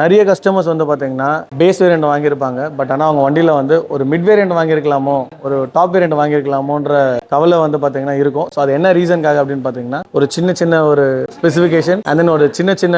நிறைய கஸ்டமர்ஸ் வந்து பார்த்தீங்கன்னா பேஸ் வேரியண்ட் வாங்கியிருப்பாங்க. பட் ஆனால் அவங்க வண்டியில் வந்து ஒரு மிட் வேரியண்ட் வாங்கியிருக்கலாமோ, ஒரு டாப் வேரியண்ட் வாங்கியிருக்கலாமோன்ற கவலை வந்து பார்த்தீங்கன்னா இருக்கும். ஸோ அது என்ன ரீசனுக்காக அப்படின்னு பார்த்தீங்கன்னா ஒரு சின்ன சின்ன ஒரு ஸ்பெசிஃபிகேஷன் அண்ட் தென் ஒரு சின்ன சின்ன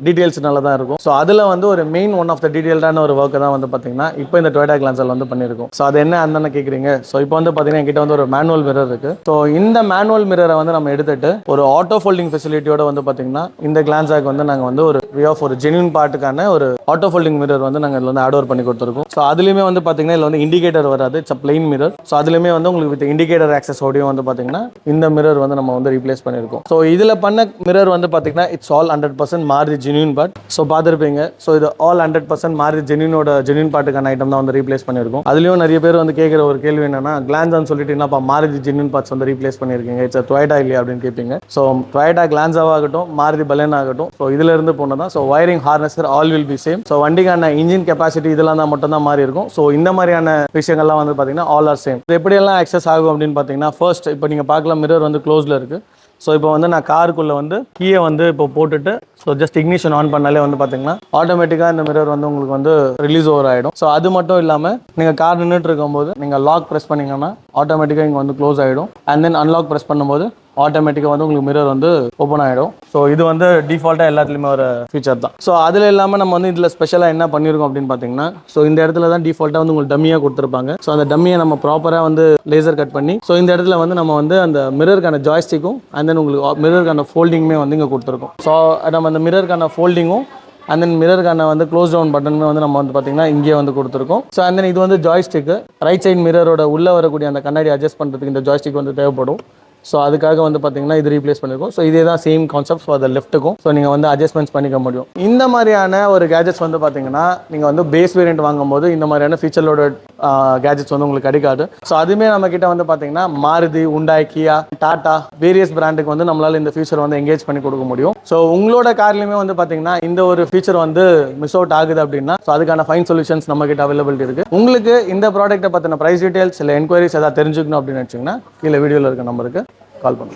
டீட்டெயில்ஸ்னால தான் இருக்கும். ஸோ அதில் வந்து ஒரு மெயின் ஒன் ஆஃப் த டீட்டெயில்டான ஒரு ஒர்க்கை தான் வந்து பார்த்தீங்கன்னா இப்போ இந்த டொயோட்டா கிளான்ஸில் வந்து பண்ணியிருக்கோம். ஸோ அது என்ன அந்த கேட்குறீங்க. ஸோ இப்போ வந்து பார்த்தீங்கன்னா என்கிட்ட வந்து ஒரு மேனுவல் மிரர் இருக்குது. ஸோ இந்த மேனுவல் மிரரை வந்து நம்ம எடுத்துட்டு ஒரு ஆட்டோ ஃபோல்டிங் ஃபெசிலிட்டியோட வந்து பார்த்தீங்கன்னா இந்த கிளான்ஸாக்கு வந்து நாங்கள் வந்து ஒரு வே ஆஃப் ஒரு ஜென்யூன் பார்ட்டுக்கான ஒரு ஆட்டோ ஃபோல்டிங் மிரர் வந்து நாங்கள் இதில் வந்து ஆட் ஓவர் பண்ணி கொடுத்துருக்கோம். ஸோ அதுலேயுமே வந்து பார்த்தீங்கன்னா இதில் வந்து இண்டிகேட்டர் வராது. It's plain mirror. ஸோ அதுலேயுமே வந்து உங்களுக்கு வித் இண்டிகேட்டர் ஆக்சஸ் ஓடியும் வந்து பார்த்தீங்கன்னா இந்த மிரர் வந்து நம்ம வந்து ரீப்ளேஸ் பண்ணியிருக்கோம். ஸோ இதில் பண்ண மிரர் வந்து பார்த்தீங்கன்னா it's all 100% Maruti genuine part. So பார்த்துருப்பீங்க. ஸோ இது ஆல் 100% மாருதி ஜென்யூன் பார்ட்டுக்கான ஐட்டம் தான் வந்து ரீப்ளேஸ் பண்ணியிருக்கோம். அதுலேயும் நிறைய பேர் வந்து கேட்குற ஒரு கேள்வி என்னன்னா கிளான்ஸான்னு சொல்லிட்டு என்னப்பா மாருதி ஜென்யூன் பார்ட்ஸ் வந்து ரீப்ளேஸ் பண்ணியிருக்கீங்க, இட்ஸ் டொயோட்டா இல்லையா அப்படின்னு கேட்பீங்க. ஸோ டொயோட்டா கிளான்ஸாவாகட்டும் மாருதி பலேன் ஆகட்டும், ஸோ இதுல இருந்து போனதான். So wiring harnesses all will be same. So வண்டிக்கான இன்ஜின் கெப்பாசிட்டி இதெல்லாம் தான் மட்டும் தான் மாறி இருக்கும். ஸோ இந்த மாதிரியான விஷயங்கள்லாம் வந்து பார்த்தீங்கன்னா ஆல் ஆர் சேம். இது எப்படியெல்லாம் ஆக்சஸ் ஆகும் அப்படின்னு பார்த்தீங்கன்னா ஃபர்ஸ்ட் இப்போ நீங்கள் பார்க்கலாம் மிரர் வந்து க்ளோஸில் இருக்குது. ஸோ இப்போ வந்து நான் காருக்குள்ளே வந்து கீயை வந்து இப்போ போட்டுட்டு ஸோ ஜஸ்ட் இக்னிஷன் ஆன் பண்ணாலே வந்து பார்த்தீங்கன்னா ஆட்டோமேட்டிக்காக இந்த மிரர் வந்து உங்களுக்கு வந்து ரிலீஸ் ஓவர் ஆகிடும். ஸோ அது மட்டும் இல்லாமல் நீங்கள் கார் நின்றுட்டு இருக்கும்போது நீங்கள் லாக் ப்ரெஸ் பண்ணிங்கன்னா ஆட்டோமேட்டிக்காக இங்கே வந்து க்ளோஸ் ஆகிடும். அண்ட் தென் அன்லாக் ப்ரெஸ் பண்ணும்போது ஆட்டோமேட்டிக்காக வந்து உங்களுக்கு மிரர் வந்து ஓப்பன் ஆகிடும். ஸோ இது வந்து டிஃபால்ட்டாக எல்லாத்துலேயுமே ஒரு ஃபீச்சர் தான். ஸோ அதில் இல்லாமல் நம்ம வந்து இதில் ஸ்பெஷலாக என்ன பண்ணியிருக்கோம் அப்படின்னு பார்த்தீங்கன்னா ஸோ இந்த இடத்துல தான் டிஃபால்ட்டாக வந்து உங்களுக்கு டம்மியாக கொடுத்துருப்பாங்க. ஸோ அந்த டம்மியை நம்ம ப்ராப்பராக வந்து லேசர் கட் பண்ணி ஸோ இந்த இடத்துல வந்து நம்ம வந்து அந்த மிரருக்கான ஜாய்ஸ்டிக்கும் அண்ட் தென் உங்களுக்கு மிரருக்கான ஃபோல்டிங்குமே வந்து இங்கே கொடுத்துருக்கோம். ஸோ நம்ம அந்த மிரருக்கான ஃபோல்டிங்கும் அண்ட் தென் மிரருக்கான வந்து க்ளோஸ் டவுன் பட்டனுமே வந்து நம்ம வந்து பார்த்தீங்கன்னா இங்கே வந்து கொடுத்துருக்கோம். ஸோ அண்ட் தென் இது வந்து ஜாய்ஸ்டிக்கு ரைட் சைட் மிரரோட உள்ளே வரக்கூடிய அந்த கண்ணாடி அட்ஜஸ்ட் பண்ணுறதுக்கு இந்த ஜாய்ஸ்டிக் வந்து தேவைப்படும். ஸோ அதுக்காக வந்து பார்த்தீங்கன்னா இது ரீப்ளேஸ் பண்ணியிருக்கோம். ஸோ இதே தான் சேம் கான்செப்ட் ஃபார் த லெஃப்ட்டுக்கும். ஸோ நீங்கள் வந்து அட்ஜஸ்ட்மெண்ட்ஸ் பண்ணிக்க முடியும். இந்த மாதிரியான ஒரு கேஜெட்ஸ் வந்து பார்த்தீங்கன்னா நீங்கள் வந்து பேஸ் வேரியண்ட் வாங்கும்போது இந்த மாதிரியான ஃபீச்சரோட கேஜெட்ஸ் வந்து உங்களுக்கு கிடைக்காது. ஸோ அதுவுமே நம்ம கிட்ட வந்து பார்த்தீங்கன்னா மாருதி, ஹுண்டாய், கியா, டாடா வேரியஸ் பிராண்டுக்கு வந்து நம்மளால் இந்த ஃபீச்சர் வந்து எங்கேஜ் பண்ணி கொடுக்க முடியும். ஸோ உங்களோட கார்லையுமே வந்து பார்த்தீங்கன்னா இந்த ஒரு ஃபீச்சர் வந்து மிஸ் அவுட் ஆகுது அப்படின்னா ஸோ அதுக்கான ஃபைன் சொல்யூஷன்ஸ் நம்ம கிட்ட அவைலபிலிட்டி இருக்குது. உங்களுக்கு இந்த ப்ராடக்ட்டை பற்றின ப்ரைஸ் டீடைல்ஸ் இல்லை என்கொயரிஸ் ஏதாவது தெரிஞ்சுக்கணும் அப்படின்னு நினச்சிங்கன்னா கீழே வீடியோவில் இருக்க நம்பருக்கு கால் பண்ணுங்க.